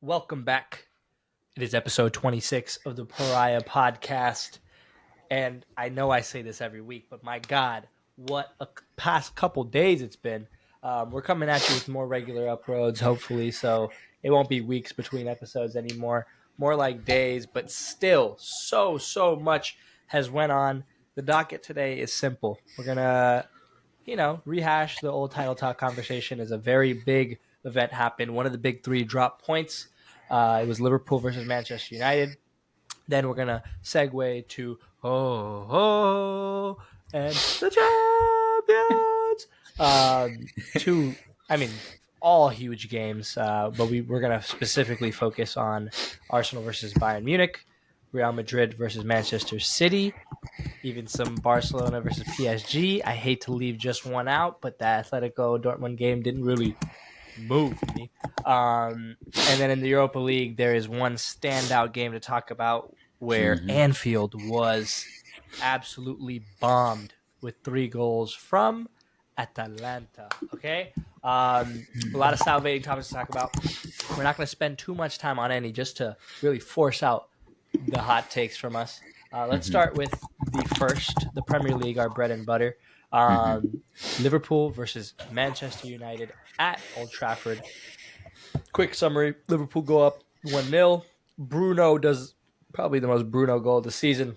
Welcome back. It is episode 26 of the Pariah podcast. And I know I say this every week, but my God, what a past couple days it's been. We're coming at you with more regular uploads, hopefully, so it won't be weeks between episodes anymore. More like days, but still, so much has went on. The docket today is simple. We're going to rehash the old title talk conversation as a very big event happened. One of the big three dropped points. It was Liverpool versus Manchester United. Then we're gonna segue to and the champions. Two, I mean, all huge games, but we're gonna specifically focus on Arsenal versus Bayern Munich, Real Madrid versus Manchester City, even some Barcelona versus PSG. I hate to leave just one out, but the Atletico Dortmund game didn't really move me. And then in the Europa League, there is one standout game to talk about where Anfield was absolutely bombed with 3 goals from Atalanta. Okay. A lot of salivating topics to talk about. We're not going to spend too much time on any just to really force out the hot takes from us. Let's start with the Premier League, our bread and butter. Liverpool versus Manchester United at Old Trafford. Quick summary: Liverpool go up 1-0. Bruno does probably the most Bruno goal of the season,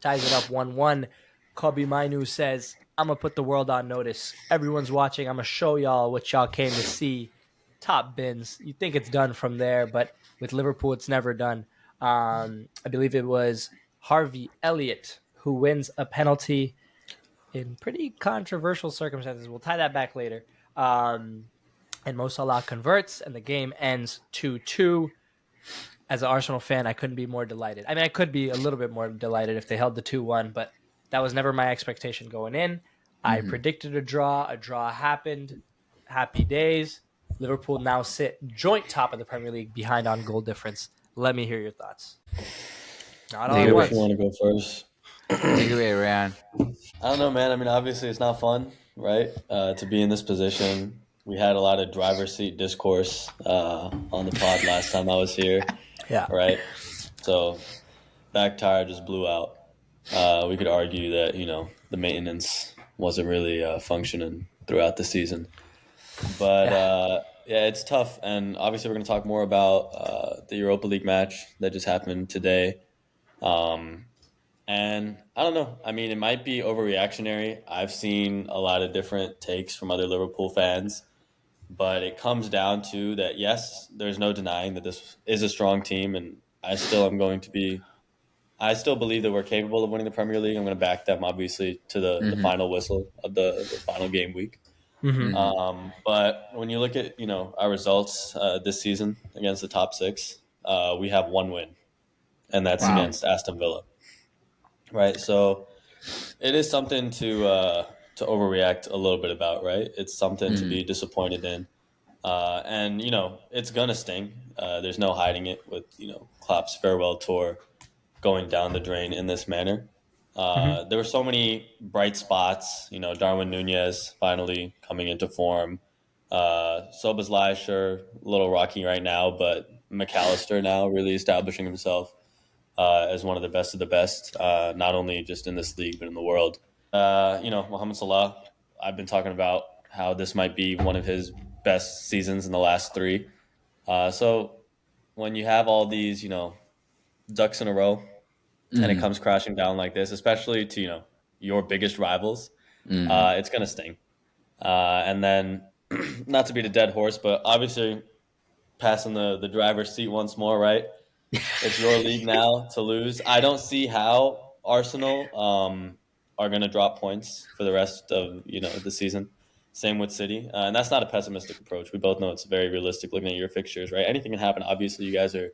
ties it up 1-1. Kobe Mainu says, "I'm gonna put the world on notice. Everyone's watching. I'm gonna show y'all what y'all came to see." Top bins. You think it's done from there, but with Liverpool, it's never done. I believe it was Harvey Elliott who wins a penalty in pretty controversial circumstances. We'll tie that back later. And Mo Salah converts, and the game ends 2-2. As an Arsenal fan, I couldn't be more delighted. I mean, I could be a little bit more delighted if they held the 2-1, but that was never my expectation going in. I predicted a draw. A draw happened. Happy days. Liverpool now sit joint top of the Premier League behind on goal difference. Let me hear your thoughts. Not all at If once. you want to go first. Take it away, Ryan. I don't know, man. I mean, obviously, it's not fun, right? To be in this position. We had a lot of driver's seat discourse on the pod last time I was here, Yeah. right? So, back tire just blew out. We could argue that, the maintenance wasn't really functioning throughout the season. But, yeah, it's tough. And obviously, we're going to talk more about the Europa League match that just happened today. And I don't know. I mean, it might be overreactionary. I've seen a lot of different takes from other Liverpool fans, but it comes down to that, yes, there's no denying that this is a strong team, and I still believe that we're capable of winning the Premier League. I'm going to back them, obviously, to the final whistle of the final game week. But when you look at, our results this season against the top six, we have one win, and that's against Aston Villa. Right, so it is something to overreact a little bit about, right? It's something to be disappointed in, and it's gonna sting. There's no hiding it with Klopp's farewell tour going down the drain in this manner. There were so many bright spots. Darwin Nunez finally coming into form. Szoboszlai, sure, a little rocky right now, but McAllister now really establishing himself as one of the best, not only just in this league, but in the world. Mohamed Salah, I've been talking about how this might be one of his best seasons in the last three. So when you have all these, ducks in a row and it comes crashing down like this, especially to, your biggest rivals, it's going to sting. And then, not to beat a dead horse, but obviously passing the driver's seat once more, right? It's your league now to lose. I don't see how Arsenal are going to drop points for the rest of the season. Same with City, and that's not a pessimistic approach. We both know it's very realistic looking at your fixtures, right? Anything can happen. Obviously, you guys are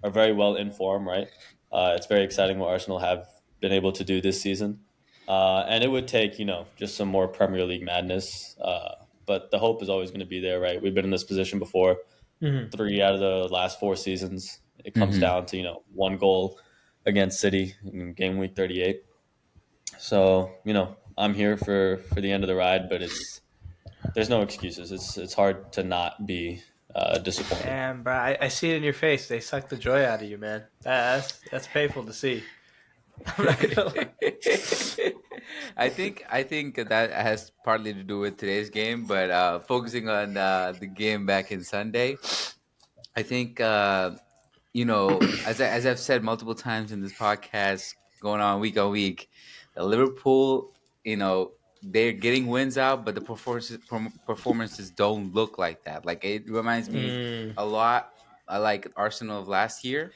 very well in form, right? It's very exciting what Arsenal have been able to do this season, and it would take just some more Premier League madness. But the hope is always going to be there, right? We've been in this position before. 3 out of the last 4 seasons. It comes down to, one goal against City in game week 38. So, I'm here for the end of the ride, but there's no excuses. It's hard to not be disappointing. Damn, bro, I see it in your face. They suck the joy out of you, man. That's painful to see. I'm not gonna lie. I think that has partly to do with today's game, but focusing on the game back in Sunday, I think as I've said multiple times in this podcast, going on week, the Liverpool, they're getting wins out, but the performances don't look like that. Like it reminds me Mm. a lot. I like Arsenal of last year,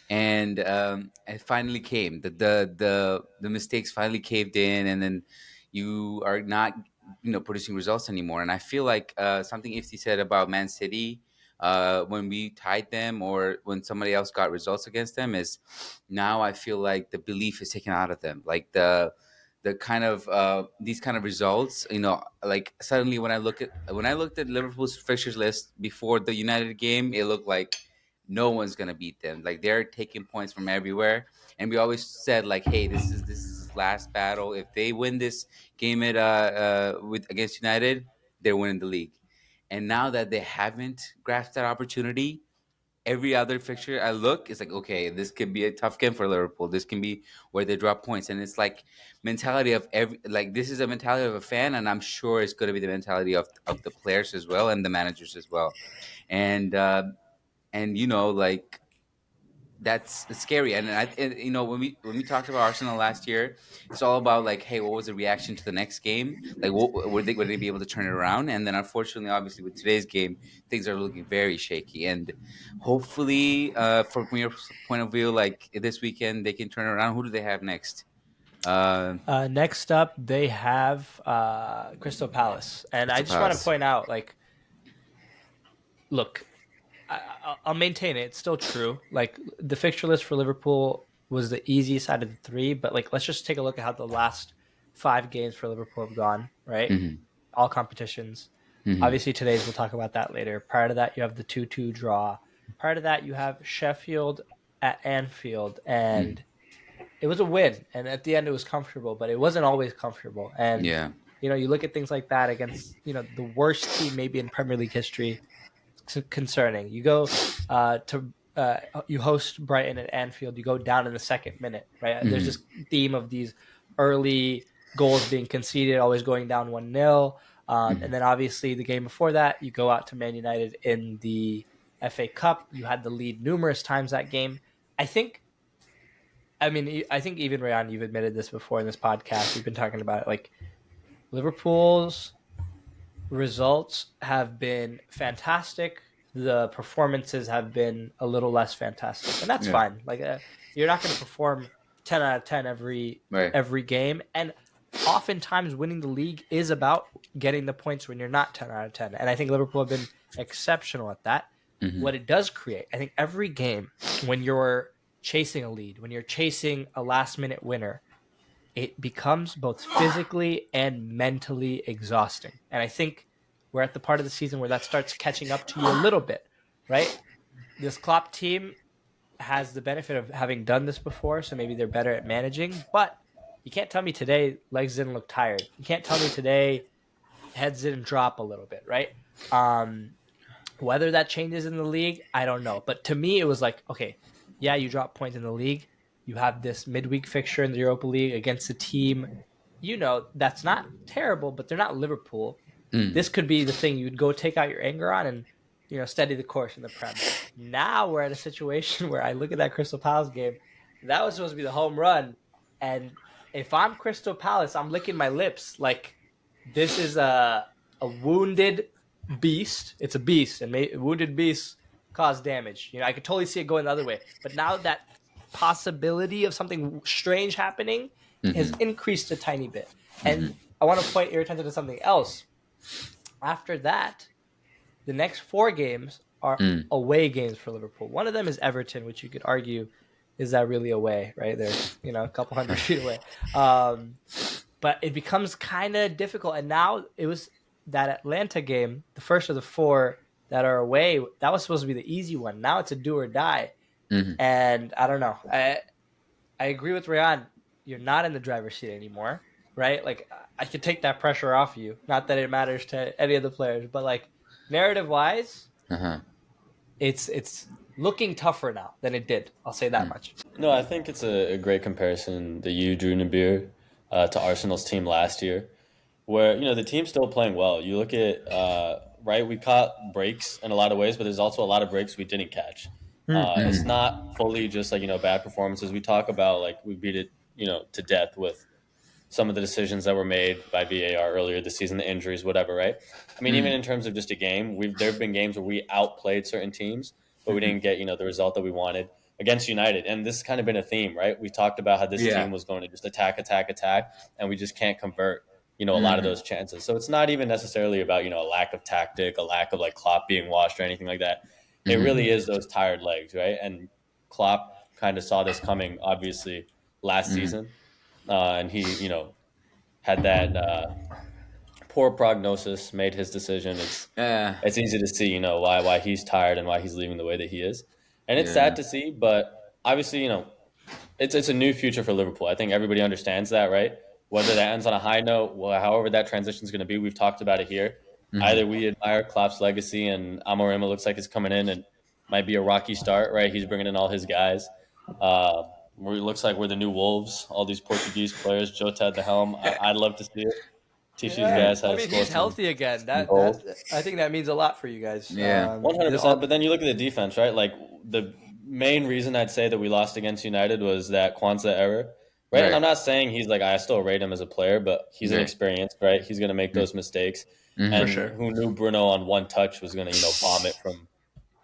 and it finally came. The mistakes finally caved in, and then you are not producing results anymore. And I feel like something Ifty said about Man City when we tied them or when somebody else got results against them is now I feel like the belief is taken out of them. Like the kind of these kind of results, like suddenly when I looked at Liverpool's fixtures list before the United game, it looked like no one's gonna beat them. Like they're taking points from everywhere, and we always said like, hey, this is his last battle. If they win this game at with against United, they're winning the league. And now that they haven't grasped that opportunity, every other fixture I look is like, okay, this could be a tough game for Liverpool. This can be where they drop points, and it's like mentality of every like this is a mentality of a fan, and I'm sure it's going to be the mentality of the players as well and the managers as well. And like that's scary. And when we talked about Arsenal last year, it's all about like, hey, what was the reaction to the next game? Like, what would they be able to turn it around? And then, unfortunately, obviously, with today's game, things are looking very shaky. And hopefully, from your point of view, like this weekend, they can turn it around. Who do they have next? Uh, Next up, they have Crystal Palace, and I Crystal just want to Palace. point out, like, look, I'll maintain it. It's still true. Like the fixture list for Liverpool was the easiest out of the three, but like let's just take a look at how the last 5 games for Liverpool have gone. Right, Hmm. all competitions. Hmm. Obviously, today's we'll talk about that later. Prior to that, you have the 2-2 draw. Prior to that, you have Sheffield at Anfield, Hmm. and it was a win. And at the end, it was comfortable, but it wasn't always comfortable. And Yeah. you look at things like that against the worst team maybe in Premier League history, concerning. You go to you host Brighton at Anfield. You go down in the second minute, right? There's Hmm. this theme of these early goals being conceded, always going down 1-0. And Hmm. then obviously the game before that, you go out to Man United in the FA Cup. You had the lead numerous times that game. I think. I mean, I think even Rayan, you've admitted this before in this podcast. We've been talking about it. Like Liverpool's results have been fantastic. The performances have been a little less fantastic, and that's Yeah. fine. Like you're not going to perform 10 out of 10 Right. every game, and oftentimes winning the league is about getting the points when you're not 10 out of 10. And I think Liverpool have been exceptional at that. Hmm. What it does create, I think, every game when you're chasing a lead, when you're chasing a last minute winner, it becomes both physically and mentally exhausting. And I think we're at the part of the season where that starts catching up to you a little bit, right? This Klopp team has the benefit of having done this before, so maybe they're better at managing. But you can't tell me today legs didn't look tired. You can't tell me today heads didn't drop a little bit, right? Um, whether that changes in the league, I don't know. But to me, it was like, okay, yeah, you drop points in the league. You have this midweek fixture in the Europa League against a team, that's not terrible, but they're not Liverpool. Mm. This could be the thing you'd go take out your anger on and, steady the course in the Prem. Now we're at a situation where I look at that Crystal Palace game. That was supposed to be the home run. And if I'm Crystal Palace, I'm licking my lips like this is a wounded beast. It's a beast, and wounded beasts cause damage. I could totally see it going the other way. But now that possibility of something strange happening has Hmm. increased a tiny bit. And Hmm. I want to point your attention to something else. After that, the next 4 games are Mm. away games for Liverpool. One of them is Everton, which you could argue is that really away, right? They're a couple hundred feet away. Um, but it becomes kind of difficult. And now it was that Atlanta game, the first of the 4 that are away. That was supposed to be the easy one. Now it's a do or die. Hmm. And I don't know. I agree with Ryan. You're not in the driver's seat anymore, right? Like I could take that pressure off you. Not that it matters to any of the players, but like narrative wise, Uh-huh. it's looking tougher now than it did. I'll say that much. No, I think it's a great comparison that you drew, Nabir, to Arsenal's team last year, where the team's still playing well. You look at right, we caught breaks in a lot of ways, but there's also a lot of breaks we didn't catch. It's not fully just like bad performances. We talk about like we beat it to death with some of the decisions that were made by VAR earlier this season, the injuries, whatever, right? I mean, even in terms of just a game, there have been games where we outplayed certain teams, but we didn't get the result that we wanted against United. And this has kind of been a theme, right? We talked about how this team was going to just attack, and we just can't convert a lot of those chances. So it's not even necessarily about a lack of tactic, a lack of like Klopp being washed or anything like that. It really is those tired legs, right? And Klopp kind of saw this coming, obviously, last season. And he, had that poor prognosis, made his decision. It's easy to see, why he's tired and why he's leaving the way that he is, and it's sad to see. But obviously, it's a new future for Liverpool. I think everybody understands that, right? Whether that ends on a high note, however that transition is going to be, we've talked about it here. Either we admire Klopp's legacy, and Amorim looks like it's coming in and might be a rocky start, right? He's bringing in all his guys. It looks like we're the new Wolves. All these Portuguese players, Jota at the helm. I'd love to see it. Teach these guys how to score. He's healthy again. That I think that means a lot for you guys. Yeah. 100%. But then you look at the defense, right? Like the main reason I'd say that we lost against United was that Kwanzaa error, right? And I'm not saying he's like I still rate him as a player, but he's inexperienced, right? He's going to make those mistakes. And who knew Bruno on one touch was going to bomb it from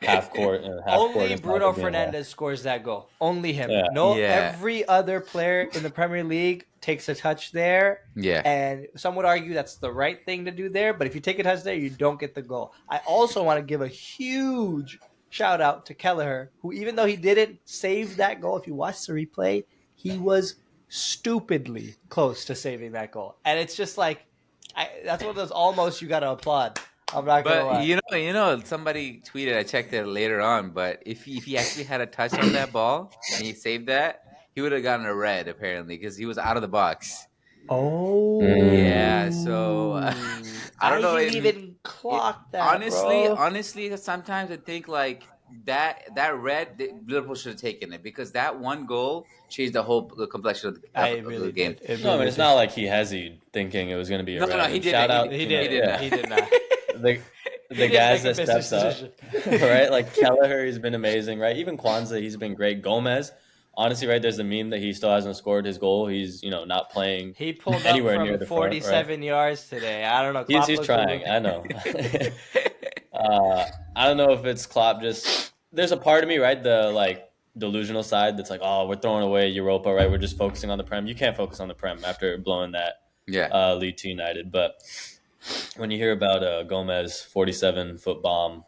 half court and Only Bruno Fernandes scores that goal. Only him. Every other player in the Premier League takes a touch there. Yeah. And some would argue that's the right thing to do there, but if you take a touch there, you don't get the goal. I also want to give a huge shout out to Kelleher, who even though he didn't save that goal, if you watch the replay, he was stupidly close to saving that goal. And it's just like that's one of those almost you got to applaud. I'm not gonna lie. But somebody tweeted. I checked it later on. But if he actually had a touch on that ball and he saved that, he would have gotten a red apparently because he was out of the box. Oh yeah. So I don't know. Didn't even clock that. Honestly, sometimes I think like that red Liverpool should have taken it because that one goal changed the complexion of the game. It's not like he hesied thinking it was going to be a red. No, he did. Shout out. He did not. The guys that steps up, right? Like Kelleher, he's been amazing, right? Even Kwanzaa, he's been great. Gomez, honestly, right? There's a meme that he still hasn't scored his goal. He's not playing. He pulled anywhere up near from the 47 front, right? yards today. I don't know. He's trying. I know. I don't know if it's Klopp. Just there's a part of me, right? The like delusional side that's like, oh, we're throwing away Europa, right? We're just focusing on the Prem. You can't focus on the Prem after blowing that lead to United, but. When you hear about Gomez 47-foot bomb,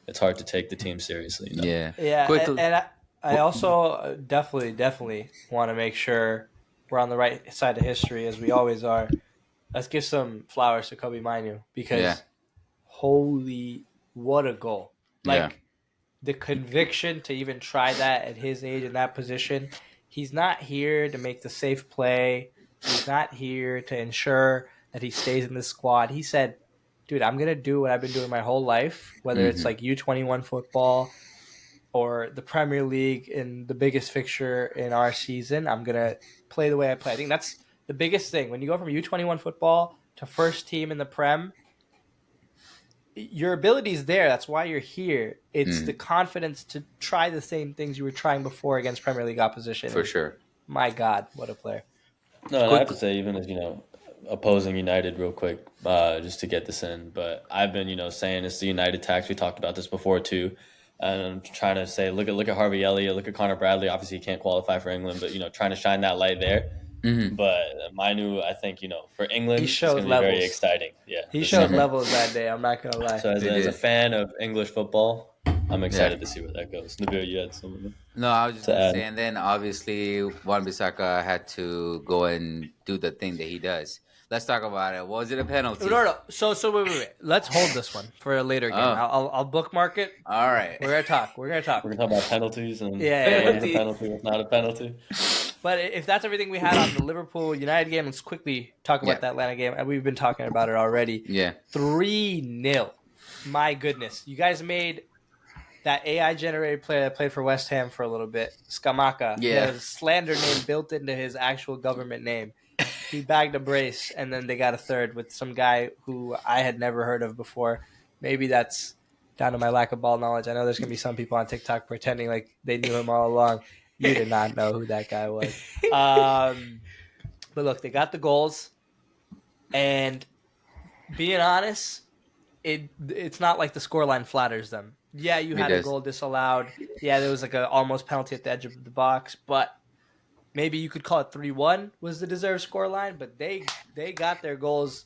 it's hard to take the team seriously. Yeah. And I also definitely want to make sure we're on the right side of history as we always are. Let's give some flowers to Kobe Mainu because holy, what a goal! Like the conviction to even try that at his age in that position. He's not here to make the safe play. He's not here to ensure that he stays in the squad. He said, dude, I'm going to do what I've been doing my whole life, whether it's like U21 football or the Premier League in the biggest fixture in our season. I'm going to play the way I play. I think that's the biggest thing. When you go from U21 football to first team in the Prem, your ability is there. That's why you're here. It's the confidence to try the same things you were trying before against Premier League opposition. For sure. My God, what a player. No, and I have to say, even as, opposing United real quick, just to get this in. But I've been, saying it's the United tax. We talked about this before too. And I'm trying to say, look at Harvey Elliott, look at Connor Bradley. Obviously, he can't qualify for England, but trying to shine that light there. But Mainu, I think for England, it's going to be very exciting. Yeah, he showed levels that day. I'm not gonna lie. So as a fan of English football, I'm excited to see where that goes. Nabil, you had some of them. No, I was just going to say, and then obviously Wan-Bissaka had to go and do the thing that he does. Let's talk about it. Was it a penalty? No. So wait. Let's hold this one for a later game. I'll bookmark it. All right. We're gonna talk. We're gonna talk about penalties and what's a penalty, what's not a penalty. But if that's everything we had on the Liverpool United game, let's quickly talk about that Atlanta game. And we've been talking about it already. Yeah. 3-0. My goodness, you guys made that AI generated player that played for West Ham for a little bit, Skamaka. He had Yeah. a slander name built into his actual government name. He bagged a brace, and then they got a third with some guy who I had never heard of before. Maybe that's down to my lack of ball knowledge. I know there's gonna be some people on TikTok pretending like they knew him all along. You did not know who that guy was. But look, they got the goals, and being honest, it's not like the scoreline flatters them. Yeah, you It had a does. goal disallowed. Yeah, there was like a almost penalty at the edge of the box, but maybe you could call it 3-1 was the deserved scoreline, but they got their goals.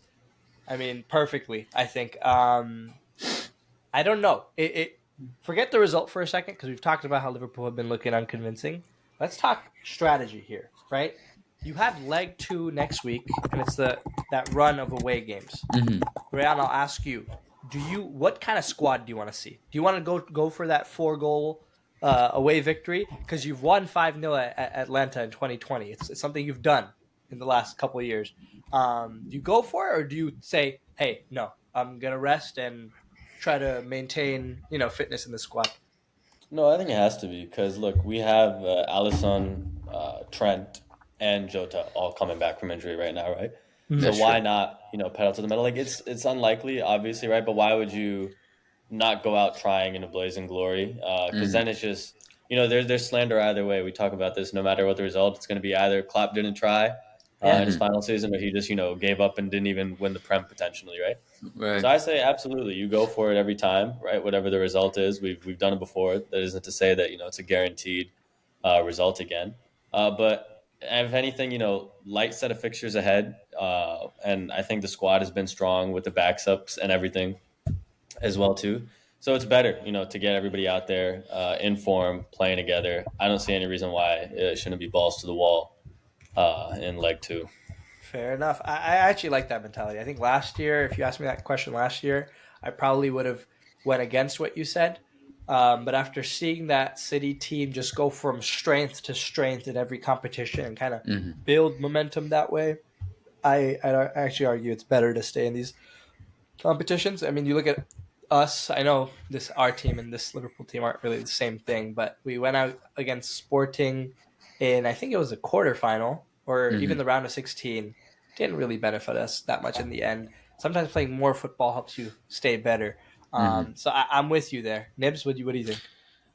I mean, perfectly. I think. I don't know. It forget the result for a second because we've talked about how Liverpool have been looking unconvincing. Let's talk strategy here, right? You have leg 2 next week, and it's that run of away games. Hmm. Rayan, I'll ask you: what kind of squad do you want to see? Do you want to go for that 4-goal away victory because you've won 5-0 at Atlanta in 2020? It's something you've done in the last couple of years. Do you go for it, or do you say, "Hey, no, I'm gonna rest and try to maintain fitness in the squad"? No, I think it has to be because look, we have Allison, Trent, and Jota all coming back from injury right now, right? So That's why true. not, pedal to the metal? Like it's unlikely, obviously, right? But why would you not go out trying in a blazing glory? Because Hmm. then it's just, there's slander either way. We talk about this. No matter what the result, it's going to be either Klopp didn't try Yeah, in his Hmm. final season, or he just gave up and didn't even win the Prem potentially, right? Right. So I say absolutely, you go for it every time, right? Whatever the result is, we've done it before. That isn't to say that it's a guaranteed result again. But if anything, light set of fixtures ahead, and I think the squad has been strong with the backups and everything as well too. So it's better, to get everybody out there in form, playing together. I don't see any reason why it shouldn't be balls to the wall in leg 2. fair enough. I actually like that mentality. I think last year, if you asked me that question last year, I probably would have went against what you said. But after seeing that City team just go from strength to strength in every competition and kind of Hmm. build momentum that way, I actually argue it's better to stay in these competitions. I mean, you look at us. I know this our team and this Liverpool team aren't really the same thing, but we went out against Sporting in I think it was a quarterfinal or even Hmm. the round of 16. Didn't really benefit us that much in the end. Sometimes playing more football helps you stay better. Hmm. So I'm with you there, Nibs. What do you think?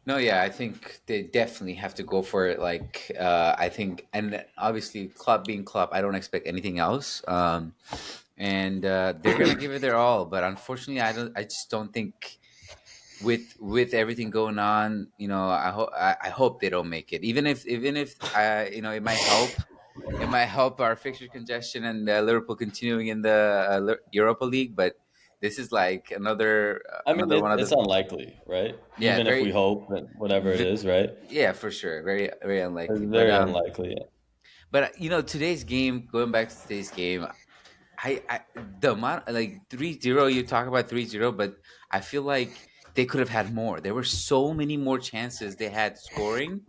No, yeah, I think they definitely have to go for it. Like, I think, and obviously, club being club, I don't expect anything else. And they're gonna give it their all. But unfortunately, I just don't think with everything going on, I hope they don't make it. Even if it might help. It might help our fixture congestion and Liverpool continuing in the Europa League. But this is like I mean, another one of it's the, unlikely, right? yeah, Even if we very. hope that whatever it is, right? Yeah, for sure. Very, very It's unlikely. very unlikely. But today's game, going back to today's game, I the amount like 3-0. You talk about 3-0, but I feel like they could have had more. There were so many more chances they had scoring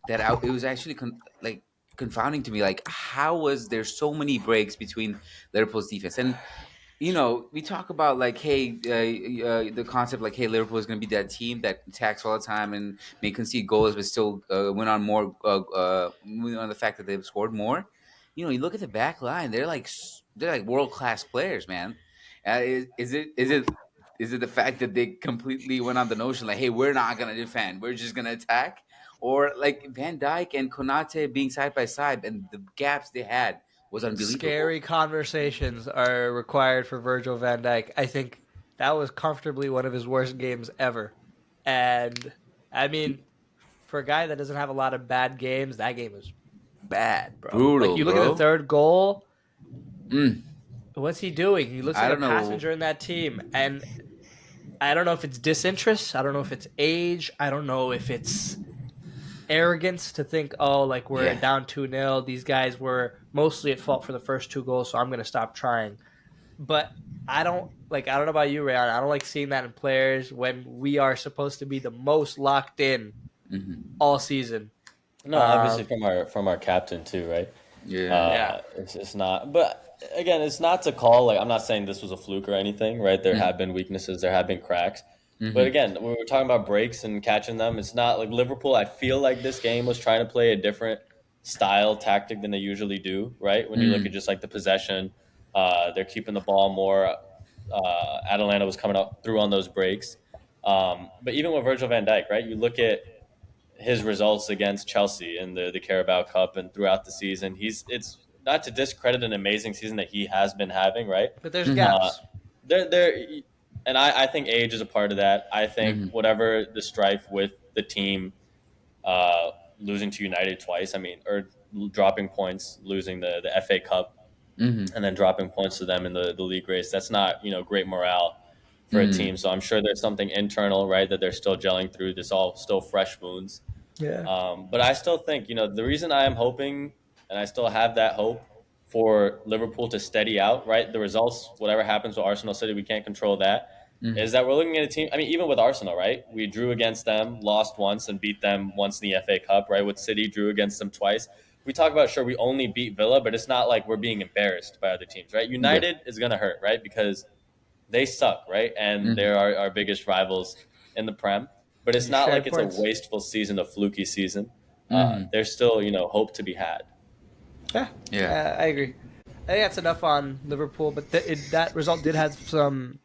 that it was actually like confounding to me. Like, how was there so many breaks between Liverpool's defense? And we talk about like, hey, the concept like, hey, Liverpool is going to be that team that attacks all the time and may concede goals, but still win on the fact that they've scored more. You look at the back line; they're like world class players, man. Is it the fact that they completely went on the notion like, hey, we're not going to defend, we're just going to attack, or like Van Dijk and Konate being side by side and the gaps they had was unbelievable. Scary conversations are required for Virgil van Dijk. I think that was comfortably one of his worst games ever. And I mean, for a guy that doesn't have a lot of bad games, that game was bad, bro. Like Brutal, you look at the bro. third goal, Mm, what's he doing? He looks I like a don't know. passenger in that team. And I don't know if it's disinterest, I don't know if it's age, I don't know if it's arrogance to think, oh, like we're Yeah. down 2-0. These guys were mostly at fault for the first 2 goals, so I'm going to stop trying. But I don't know about you, Rayon. I don't like seeing that in players when we are supposed to be the most locked in Hmm. all season. No, obviously Um, from our captain too, right? Yeah. yeah, It's not, but again, it's not to call like I'm not saying this was a fluke or anything, right? There Hmm. have been weaknesses, there have been cracks, But again, when we're talking about breaks and catching them, it's not like Liverpool. I feel like this game was trying to play a different style tactic than they usually do, right? When you look at just like the possession, they're keeping the ball more. Atalanta was coming up through on those breaks. But even with Virgil van Dijk, right? You look at his results against Chelsea in the Carabao Cup and throughout the season. It's not to discredit an amazing season that he has been having, right? But there's Uh, gaps. there, and I think age is a part of that. I think whatever the strife with the team, losing to United twice, I mean, or dropping points, losing the FA Cup, and then dropping points to them in the league race. That's not great morale for a team. So I'm sure there's something internal, right, that they're still gelling through. This all still fresh wounds. Yeah. But I still think, the reason I am hoping, and I still have that hope for Liverpool to steady out, right? The results, whatever happens with Arsenal City, we can't control that. Is that we're looking at a team, I mean, even with Arsenal, right? We drew against them, lost once, and beat them once in the FA Cup, right? With City, drew against them twice. We talk about, sure, we only beat Villa, but it's not like we're being embarrassed by other teams, right? United is going to hurt, right? Because they suck, right? And they're our biggest rivals in the Prem. But it's not like it's a wasteful season, a fluky season. There's still, hope to be had. Yeah, I agree. I think that's enough on Liverpool, but that result did have some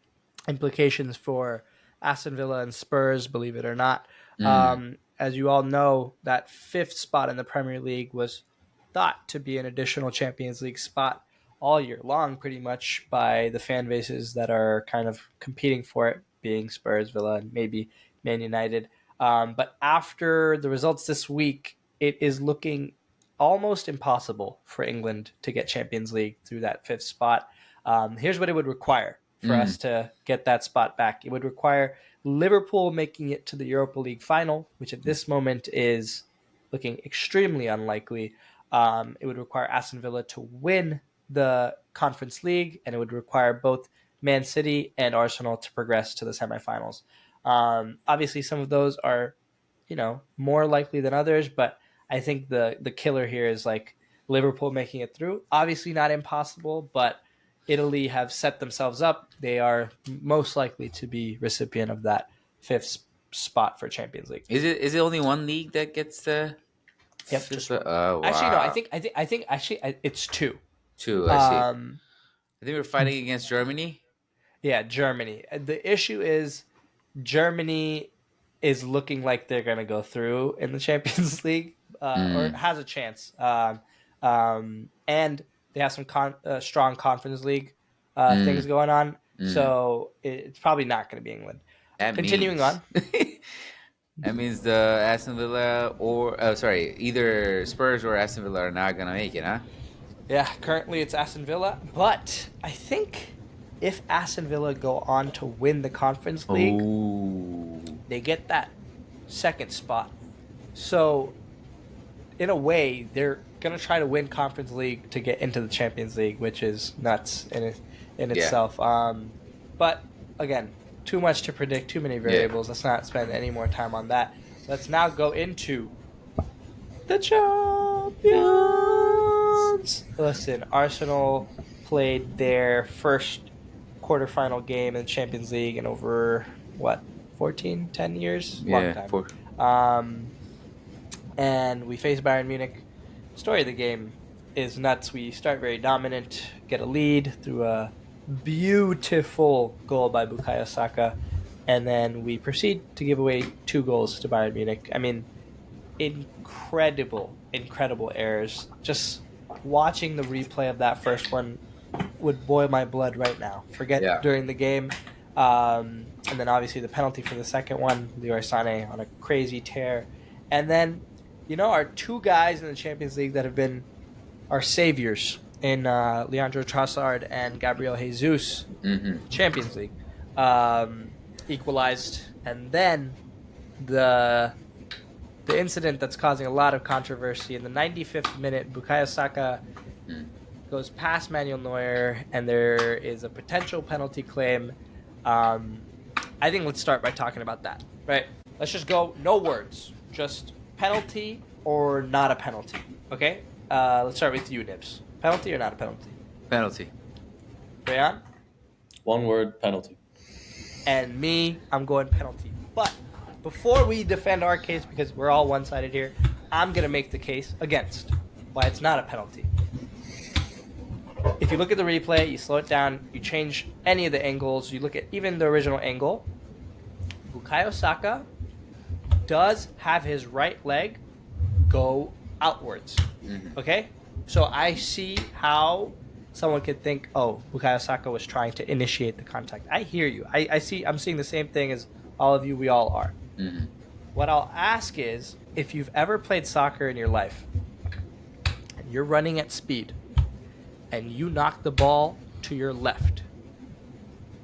implications for Aston Villa and Spurs, believe it or not. As you all know, that fifth spot in the Premier League was thought to be an additional Champions League spot all year long, pretty much, by the fan bases that are kind of competing for it, being Spurs, Villa, and maybe Man United. But after the results this week, it is looking almost impossible for England to get Champions League through that fifth spot. Here's what it would require for us to get that spot back. It would require Liverpool making it to the Europa League final, which at this moment is looking extremely unlikely. It would require Aston Villa to win the Conference League, and it would require both Man City and Arsenal to progress to the semifinals. Obviously, some of those are, more likely than others, but I think the killer here is like Liverpool making it through. Obviously not impossible, but Italy have set themselves up. They are most likely to be recipient of that fifth spot for Champions League. Is it only one league that gets the? Yep, just one. Oh, wow. Actually, no. I think it's two. Two. I see. I think we're fighting against Germany. Yeah, Germany. The issue is Germany is looking like they're going to go through in the Champions League, or has a chance. And they have some strong Conference League things going on. So it's probably not going to be England. Continuing on. That means the Aston Villa either Spurs or Aston Villa are not going to make it, huh? Yeah, currently it's Aston Villa. But I think if Aston Villa go on to win the Conference League, they get that second spot. So, in a way, they're going to try to win Conference League to get into the Champions League, which is nuts in itself. But, again, too much to predict, too many variables. Let's not spend any more time on that. Let's now go into the champions. Listen, Arsenal played their first quarterfinal game in the Champions League in over, 10 years? Long time. And we face Bayern Munich. Story of the game is nuts. We start very dominant, get a lead through a beautiful goal by Bukayo Saka, and then we proceed to give away 2 goals to Bayern Munich. I mean, incredible errors. Just watching the replay of that first one would boil my blood right now. Forget during the game. And then obviously the penalty for the second one, Leroy Sané on a crazy tear. And then, our 2 guys in the Champions League that have been our saviors in Leandro Trossard and Gabriel Jesus, Champions League, equalized. And then the incident that's causing a lot of controversy in the 95th minute, Bukayo Saka goes past Manuel Neuer, and there is a potential penalty claim. I think let's start by talking about that, right? Let's just go, no words, just penalty or not a penalty, okay? Let's start with you, Nibs. Penalty or not a penalty? Penalty. Rayan? One word, penalty. And me, I'm going penalty. But before we defend our case, because we're all one-sided here, I'm going to make the case against why it's not a penalty. If you look at the replay, you slow it down, you change any of the angles, you look at even the original angle, Bukayo Saka does have his right leg go outwards. Okay? So I see how someone could think, oh, Bukayo Saka was trying to initiate the contact. I hear you. I'm seeing the same thing as all of you, we all are. What I'll ask is, if you've ever played soccer in your life, and you're running at speed, and you knock the ball to your left,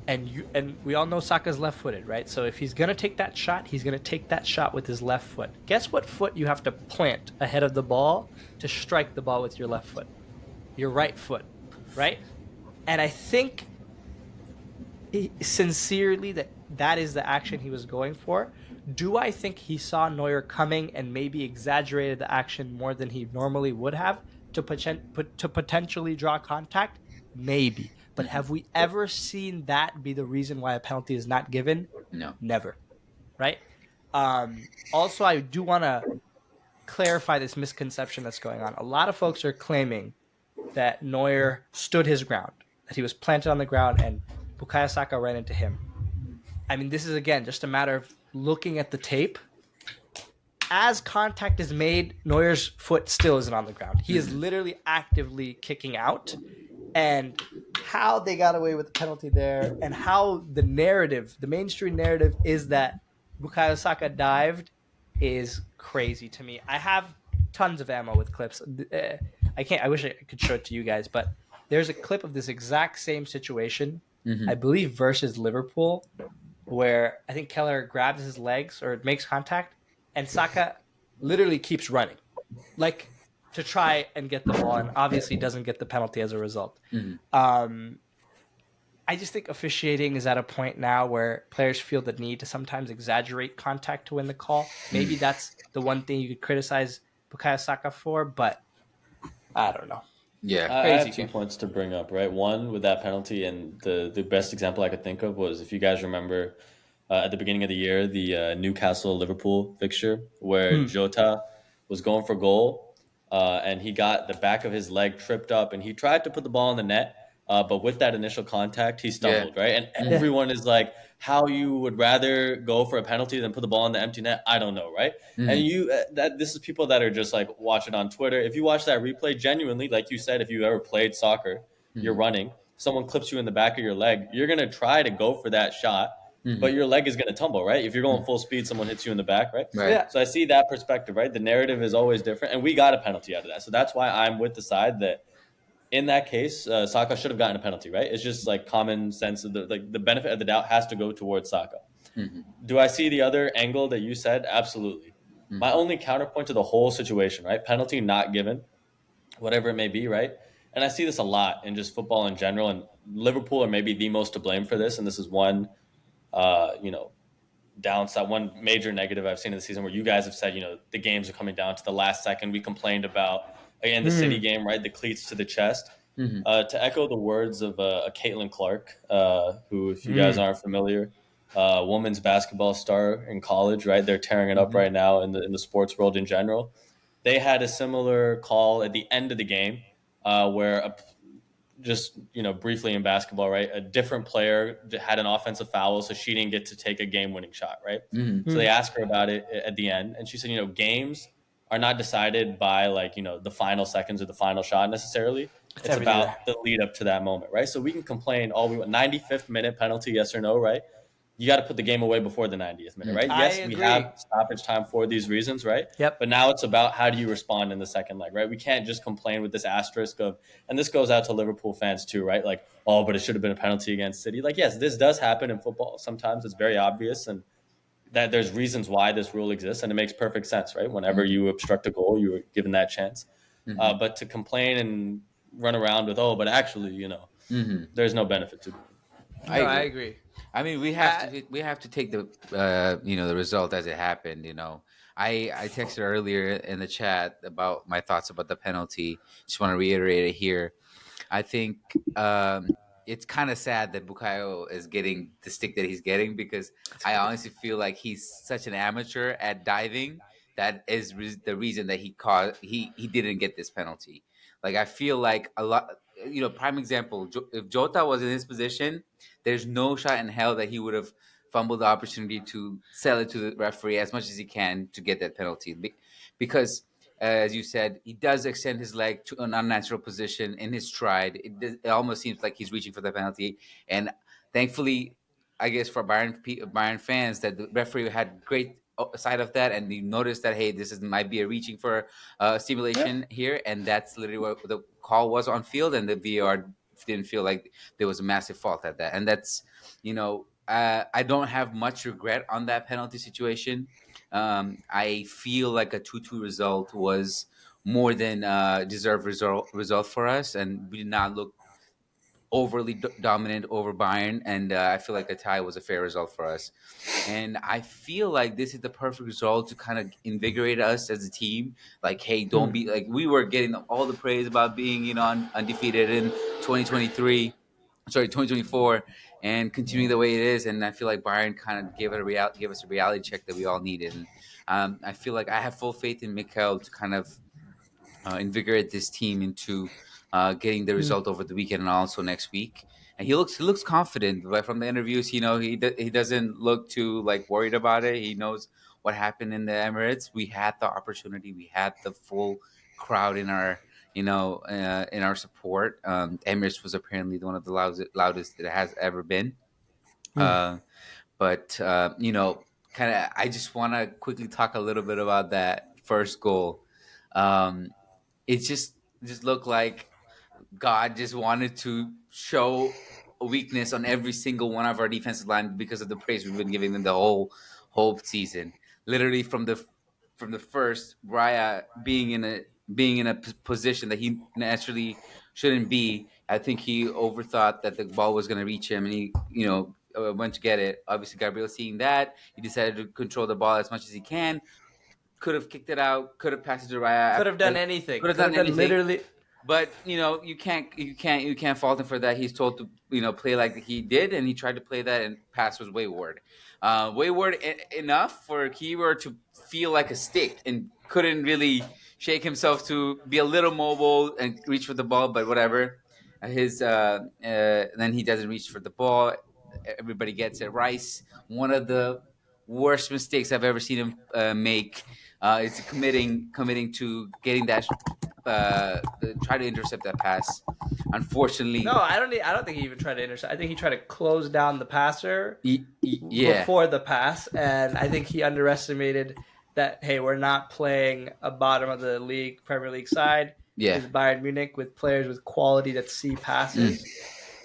and we all know Saka's left-footed, right? So if he's gonna take that shot, he's gonna take that shot with his left foot. Guess what foot you have to plant ahead of the ball to strike the ball with your left foot? Your right foot, right? And I think sincerely that is the action he was going for. Do I think he saw Neuer coming and maybe exaggerated the action more than he normally would have to potentially draw contact? Maybe. But have we ever seen that be the reason why a penalty is not given? No. Never. Right? Also, I do want to clarify this misconception that's going on. A lot of folks are claiming that Neuer stood his ground, that he was planted on the ground and Bukayo Saka ran into him. I mean, this is, again, just a matter of looking at the tape. As contact is made, Neuer's foot still isn't on the ground. He is literally actively kicking out. And how they got away with the penalty there, and how the narrative, the mainstream narrative, is that Bukayo Saka dived is crazy to me. I have tons of ammo with clips. I wish I could show it to you guys, but there's a clip of this exact same situation, I believe versus Liverpool, where I think Keller grabs his legs or makes contact, and Saka literally keeps running, like to try and get the ball, and obviously doesn't get the penalty as a result. I just think officiating is at a point now where players feel the need to sometimes exaggerate contact to win the call. Maybe that's the one thing you could criticize Bukayo Saka for, but I don't know. Yeah. I have 2 points to bring up, right? One, with that penalty, and the best example I could think of was, if you guys remember, at the beginning of the year, the Newcastle-Liverpool fixture, where Jota was going for goal, and he got the back of his leg tripped up, and he tried to put the ball in the net, but with that initial contact, he stumbled, right? And everyone is like, how you would rather go for a penalty than put the ball in the empty net? I don't know, right? And this is people that are just like watch it on Twitter. If you watch that replay, genuinely, like you said, if you ever played soccer, you're running, someone clips you in the back of your leg, you're going to try to go for that shot, but your leg is going to tumble, right? If you're going full speed, someone hits you in the back, right? Right. So I see that perspective, right? The narrative is always different, and we got a penalty out of that. So that's why I'm with the side that in that case, Saka should have gotten a penalty, right? It's just like common sense of the benefit of the doubt has to go towards Saka. Do I see the other angle that you said? Absolutely. My only counterpoint to the whole situation, right? Penalty not given, whatever it may be, right? And I see this a lot in just football in general, and Liverpool are maybe the most to blame for this. And this is one, downside, one major negative I've seen in the season, where you guys have said, the games are coming down to the last second. We complained about, again, the City game, right? The cleats to the chest. To echo the words of a Caitlin Clark, who, if you guys aren't familiar, women's basketball star in college, right? They're tearing it up right now in the sports world in general. They had a similar call at the end of the game, where just briefly in basketball, right? A different player had an offensive foul, so she didn't get to take a game-winning shot, right? So they asked her about it at the end, and she said, games are not decided by the final seconds or the final shot necessarily. It's about the lead up to that moment, right? So we can complain all we want. 95th minute penalty, yes or no, right? You got to put the game away before the 90th minute, right? Yes, we have stoppage time for these reasons, right? Yep. But now it's about how do you respond in the second leg, right? We can't just complain with this asterisk of, and this goes out to Liverpool fans too, right? Like, oh, but it should have been a penalty against City. Like, yes, this does happen in football. Sometimes it's very obvious, and that there's reasons why this rule exists, and it makes perfect sense, right? Whenever you obstruct a goal, you're given that chance. But to complain and run around with, but actually, there's no benefit to it. I agree. I mean, we have to take the the result as it happened. I texted earlier in the chat about my thoughts about the penalty. Just want to reiterate it here. I think it's kind of sad that Bukayo is getting the stick that he's getting, because I honestly feel like he's such an amateur at diving that is the reason that he didn't get this penalty. Like, I feel like a lot, prime example, if Jota was in his position, there's no shot in hell that he would have fumbled the opportunity to sell it to the referee as much as he can to get that penalty, because as you said, he does extend his leg to an unnatural position in his stride. It almost seems like he's reaching for the penalty. And thankfully, I guess for Bayern fans, that the referee had great side of that, and he noticed that, hey, might be a reaching for Yep. stimulation here, and that's literally what the call was on field, and the VAR didn't feel like there was a massive fault at that, and that's I don't have much regret on that penalty situation. I feel like a 2-2 result was more than deserved result for us, and we did not look overly dominant over Bayern. And I feel like a tie was a fair result for us. And I feel like this is the perfect result to kind of invigorate us as a team. Like, hey, don't be like, we were getting all the praise about being undefeated in 2023. Sorry, 2024, and continuing the way it is. And I feel like Bayern kind of gave us a reality check that we all needed. And I feel like I have full faith in Mikel to kind of invigorate this team into getting the Mm. result over the weekend and also next week. And he looks confident. But from the interviews, he doesn't look too like worried about it. He knows what happened in the Emirates. We had the opportunity. We had the full crowd in our in our support. Emirates was apparently one of the loudest it has ever been. Mm. Uh, but kind of, I just want to quickly talk a little bit about that first goal. Um, it just looked like God just wanted to show a weakness on every single one of our defensive line because of the praise we've been giving them the whole season. Literally from the first, Pariah being in a position that he naturally shouldn't be. I think he overthought that the ball was going to reach him, and he went to get it. Obviously, Gabriel seeing that, he decided to control the ball as much as he can. Could have kicked it out. Could have passed it to Could Raya. have done anything. Could have Could have done done anything. literally. But you can't fault him for that. He's told to play like he did, and he tried to play that, and pass was wayward, enough for Keyword to feel like a stick and couldn't really shake himself to be a little mobile and reach for the ball. But whatever, then he doesn't reach for the ball. Everybody gets it. Rice, one of the worst mistakes I've ever seen him make. Is committing to getting that try to intercept that pass. No, Unfortunately, I don't. I don't think he even tried to intercept. I think he tried to close down the passer yeah, before the pass, and I think he underestimated that. Hey, we're not playing a bottom of the league Premier League side. yeah, Is Bayern Munich with players with quality that see mm, passes,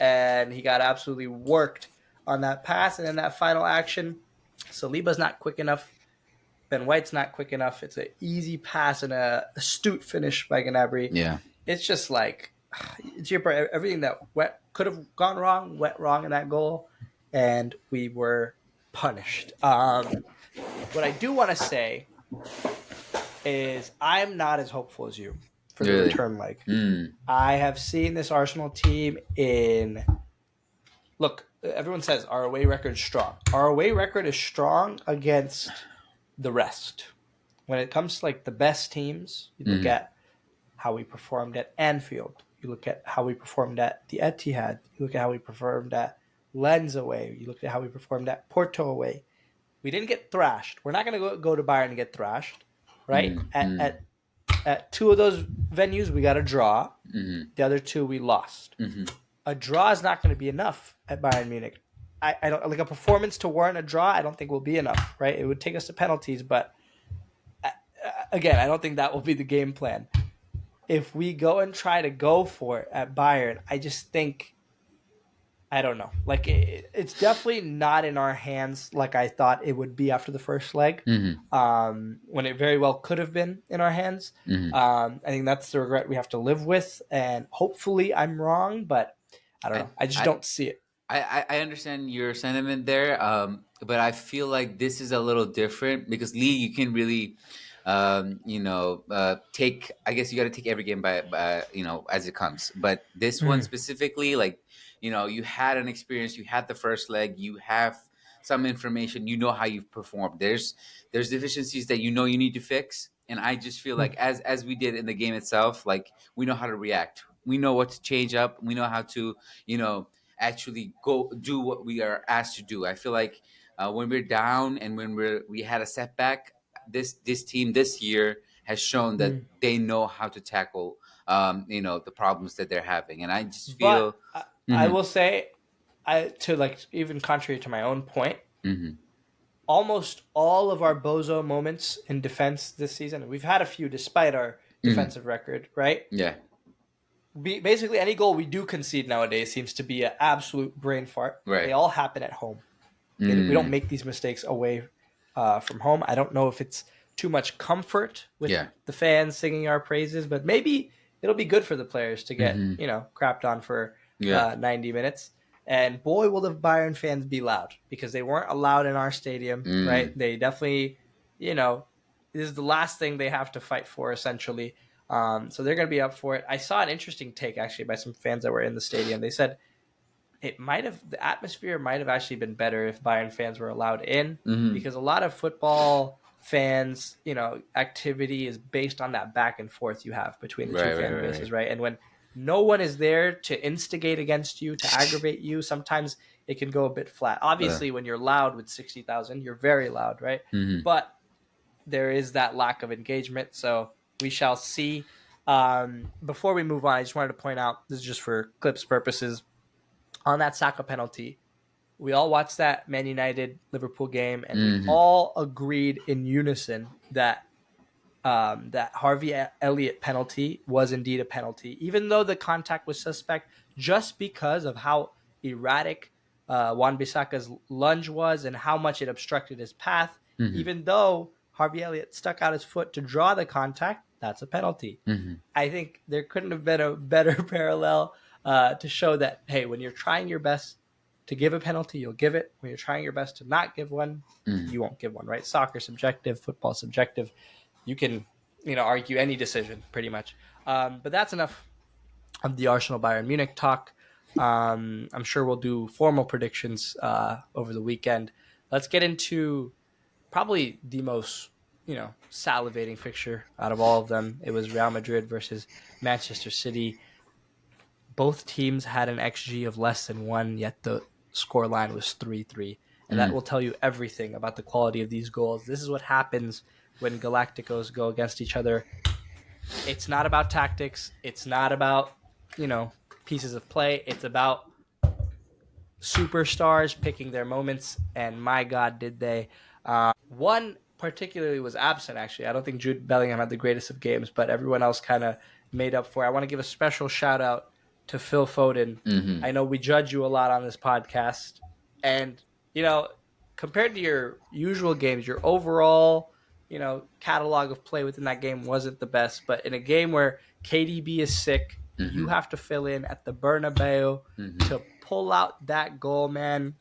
and he got absolutely worked on that pass, and then that final action. Saliba's not quick enough. Ben White's not quick enough. It's an easy pass and a astute finish by Gnabry. yeah. It's just like it's everything that could have gone wrong went wrong in that goal, and we were punished. What I do want to say is I'm not as hopeful as you for the Really, return leg. mm, I have seen this Arsenal team in. Look, everyone says our away record is strong. Our away record is strong against the rest. When it comes to like the best teams, you look at how we performed at Anfield. You look at how we performed at the Etihad. You look at how we performed at Lens away. You look at how we performed at Porto away. We didn't get thrashed. We're not going to go to Bayern and get thrashed, right? mm, At, mm, at at two of those venues, we got a draw. mm, The other two, we lost. mm, A draw is not going to be enough at Bayern Munich. I don't like a performance to warrant a draw. I don't think will be enough, right? It would take us to penalties, but again, I don't think that will be the game plan. If we go and try to go for it at Bayern, I just think I don't know. Like it's definitely not in our hands like I thought it would be after the first leg. mm, When it very well could have been in our hands. mm. I think that's the regret we have to live with, and hopefully I'm wrong, but I don't I, know. I just I, don't see it. I understand your sentiment there, but I feel like this is a little different because league you can really take. I guess you got to take every game by as it comes. But this one Mm. specifically, like you had an experience, you had the first leg, you have some information, you know how you've performed. There's deficiencies that you need to fix, and I just feel like as we did in the game itself, like we know how to react, we know what to change up, we know how to actually go do what we are asked to do. I feel like when we're down and when we had a setback, this team this year has shown that Mm. they know how to tackle the problems that they're having, and I just But feel. I Hmm. will say, to like even contrary to my own point, Hmm. almost all of our bozo moments in defense this season, we've had a few despite our Hmm. defensive record, right? Yeah. Basically, any goal we do concede nowadays seems to be an absolute brain fart. They Right. all happen at home. We don't Mm. make these mistakes away from home. I don't know if it's too much comfort with Yeah. the fans singing our praises, but maybe it'll be good for the players to get Hmm. crapped on for Yeah. 90 minutes. And boy, will the Bayern fans be loud because they weren't allowed in our stadium, right? Mm. They definitely, this is the last thing they have to fight for, essentially. So they're going to be up for it. I saw an interesting take actually by some fans that were in the stadium. They said the atmosphere might have actually been better if Bayern fans were allowed in, Hmm. because a lot of football fans, activity is based on that back and forth you have between the two Right. Right. fan Right. bases, Right. right? And when no one is there to instigate against you, to aggravate you, sometimes it can go a bit flat. Obviously, when you're loud with 60,000, you're very loud, right? Hmm. But there is that lack of engagement. So we shall see. Before we move on, I just wanted to point out, this is just for clips purposes, on that Saka penalty. We all watched that Man United Liverpool game, and we Hmm. all agreed in unison that that Harvey Elliott penalty was indeed a penalty, even though the contact was suspect, just because of how erratic Wan-Bissaka's lunge was and how much it obstructed his path. Hmm. Even though Harvey Elliott stuck out his foot to draw the contact, that's a penalty. Hmm. I think there couldn't have been a better parallel to show that, hey, when you're trying your best to give a penalty, you'll give it. When you're trying your best to not give one, Hmm. you won't give one, right? Soccer subjective, football subjective. You can, argue any decision pretty much. But that's enough of the Arsenal Bayern Munich talk. I'm sure we'll do formal predictions over the weekend. Let's get into probably the most salivating fixture out of all of them. It was Real Madrid versus Manchester City. Both teams had an XG of less than one, yet the score line was 3-3. And that Hmm. will tell you everything about the quality of these goals. This is what happens when Galacticos go against each other. It's not about tactics. It's not about, you know, pieces of play. It's about superstars picking their moments. And my God, did they. One particularly was absent, actually. I don't think Jude Bellingham had the greatest of games, but everyone else kind of made up for it. I want to give a special shout out to Phil Foden. Hmm. I know we judge you a lot on this podcast. And, you know, compared to your usual games, your overall, catalog of play within that game wasn't the best. But in a game where KDB is sick, you Hmm. have to fill in at the Bernabeu Hmm. to pull out that goal, man.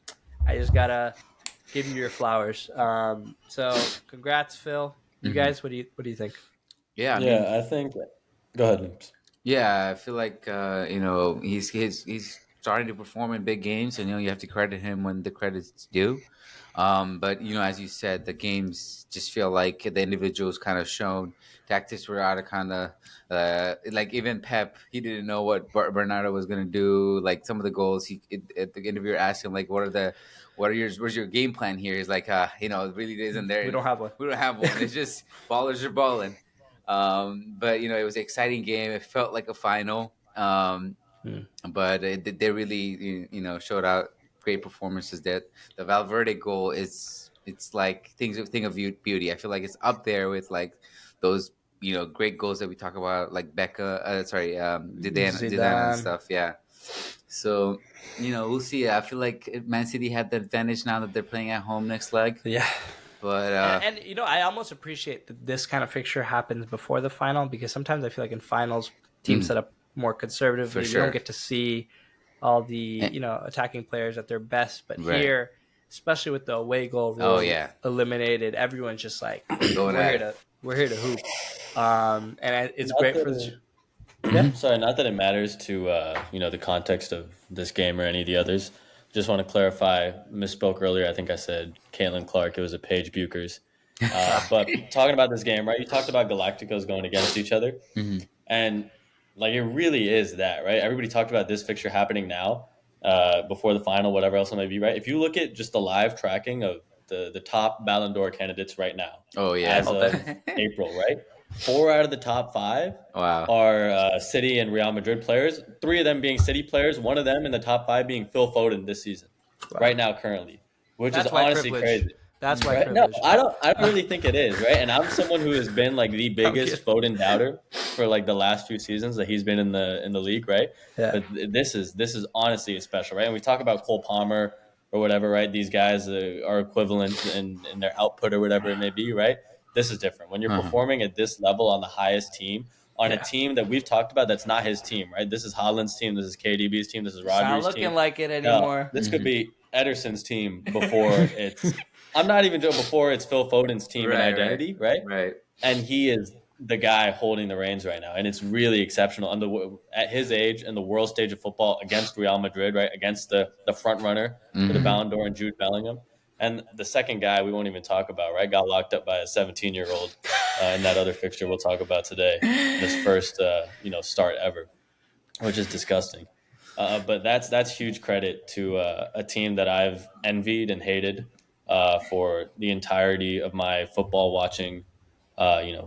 I just got to give you your flowers. So congrats, Phil. You Hmm. guys, what do you think? Yeah. I mean, Yeah, I think. Go ahead, Noops. yeah, I feel like he's starting to perform in big games, and you have to credit him when the credit's due. But as you said, the games just feel like the individuals kind of shown tactics were out of kind of like even Pep, he didn't know what Bernardo was gonna do. Like some of the goals, the interviewer asked him like, where's your game plan here? He's like, it really isn't We there. don't have one. We don't have one. It's just ballers are balling. But it was an exciting game. It felt like a final. Hmm. But they really showed out great performances. That the Valverde goal is it's like thing of beauty. I feel like it's up there with like those great goals that we talk about, like Becca. Sorry, Zidane and Zidane. stuff. Yeah. So we'll see. I feel like Man City had the advantage now that they're playing at home next leg. Yeah. But And I almost appreciate that this kind of fixture happens before the final, because sometimes I feel like in finals teams mm, set up more for conservatively. We don't sure. get to see all the Eh, attacking players at their best, but right. here, especially with the away goal Oh rule yeah. eliminated, everyone's just like, Going we're at here it. to We're here to hoop, and it's Not great that for the. yeah, sorry, not that it matters to the context of this game or any of the others. Just want to clarify, misspoke earlier. I think I said Caitlin Clark. It was a Paige Buchers. But talking about this game, right? You talked about Galacticos going against each other, and like it really is that, right? Everybody talked about this fixture happening now, before the final, whatever else it may be, right? If you look at just the live tracking of the top Ballon d'Or candidates right now, Oh yeah. as of April, right? 4 out of the top 5 Wow. are City and Real Madrid players. 3 of them being City players. One of them in the top 5 being Phil Foden this season, right now, currently, which is That's white honestly privilege. crazy. That's white Right? No, privilege. I don't really think it is, right? And I'm someone who has been like the biggest Foden doubter for like the last few seasons that he's been in the league, right? Yeah. But this is honestly special, right? And we talk about Cole Palmer or whatever, right? These guys are equivalent in their output or whatever it may be, right? This is different when you're performing at this level on the highest team, on a team that we've talked about that's not his team, right? This is Haaland's team, this is KDB's team, this is Rodri's Not looking team. like it anymore. This could be Ederson's team before it's. I'm not even joking. Before it's Phil Foden's team and identity, right? Right. And he is the guy holding the reins right now, and it's really exceptional. At his age and the world stage of football against Real Madrid, right, against the front runner for the Ballon d'Or and Jude Bellingham, and the second guy we won't even talk about, right, got locked up by a 17-year-old in that other fixture we'll talk about today, this first start ever, which is disgusting. But that's huge credit to a team that I've envied and hated for the entirety of my football watching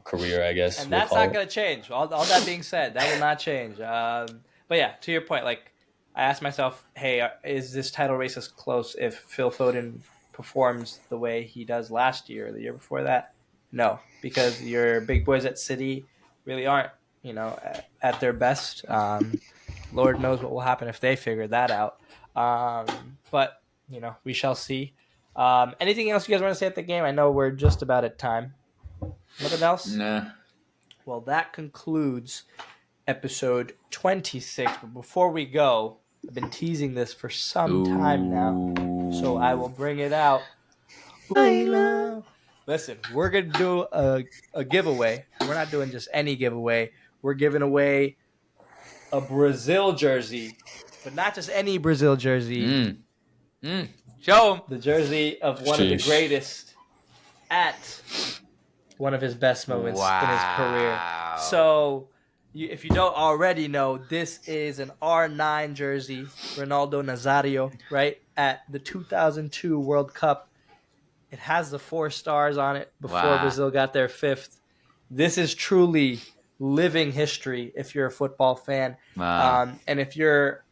career, I guess. And that's not going to change. All that being said, that will not change. But yeah, to your point, like I asked myself, hey, is this title race as close if Phil Foden performs the way he does last year or the year before that? No, because your big boys at City really aren't, at their best. Lord knows what will happen if they figure that out. But, we shall see. Anything else you guys want to say at the game? I know we're just about at time. Nothing else? Nah. Well, that concludes episode 26. But before we go, I've been teasing this for some time now, so I will bring it out. Listen, we're going to do a giveaway. We're not doing just any giveaway. We're giving away a Brazil jersey, but not just any Brazil jersey. Show him. The jersey of one of the greatest at one of his best moments in his career. So, if you don't already know, this is an R9 jersey, Ronaldo Nazario, right? At the 2002 World Cup. It has the 4 stars on it before Brazil got their 5th. This is truly living history if you're a football fan. Wow. And if you're,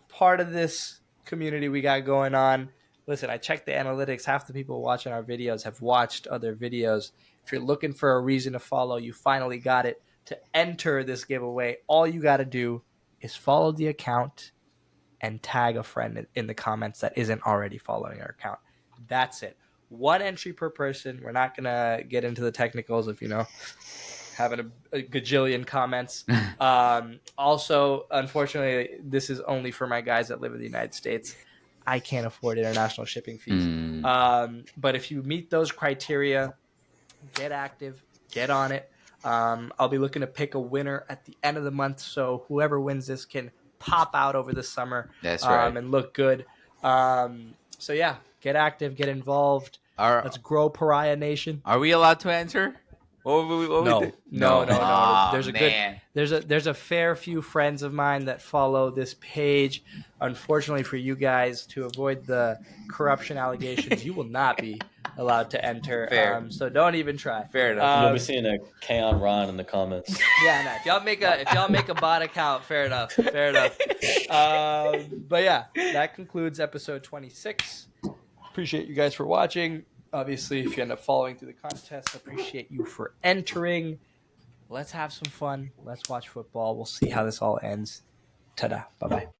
part of this community we got going on, listen, I checked the analytics. Half the people watching our videos have watched other videos. If you're looking for a reason to follow, you finally got it. To enter this giveaway, all you got to do is follow the account and tag a friend in the comments that isn't already following our account. That's it. 1 entry per person. We're not going to get into the technicals of, having a gajillion comments. Also, unfortunately, this is only for my guys that live in the United States. I can't afford international shipping fees. But if you meet those criteria, get active, get on it. I'll be looking to pick a winner at the end of the month, so whoever wins this can pop out over the summer. That's right. And look good. So yeah, get active, get involved. Let's grow Pariah Nation. Are we allowed to enter? No. Man. There's a fair few friends of mine that follow this page. Unfortunately for you guys, to avoid the corruption allegations, you will not be allowed to enter. Fair. So don't even try. Fair enough. You'll be seeing a K-on Ron in the comments. Yeah, no. If y'all make a bot account, fair enough. But yeah, that concludes episode 26. Appreciate you guys for watching. Obviously, if you end up following through the contest, appreciate you for entering. Let's have some fun. Let's watch football. We'll see how this all ends. Ta-da. Bye-bye.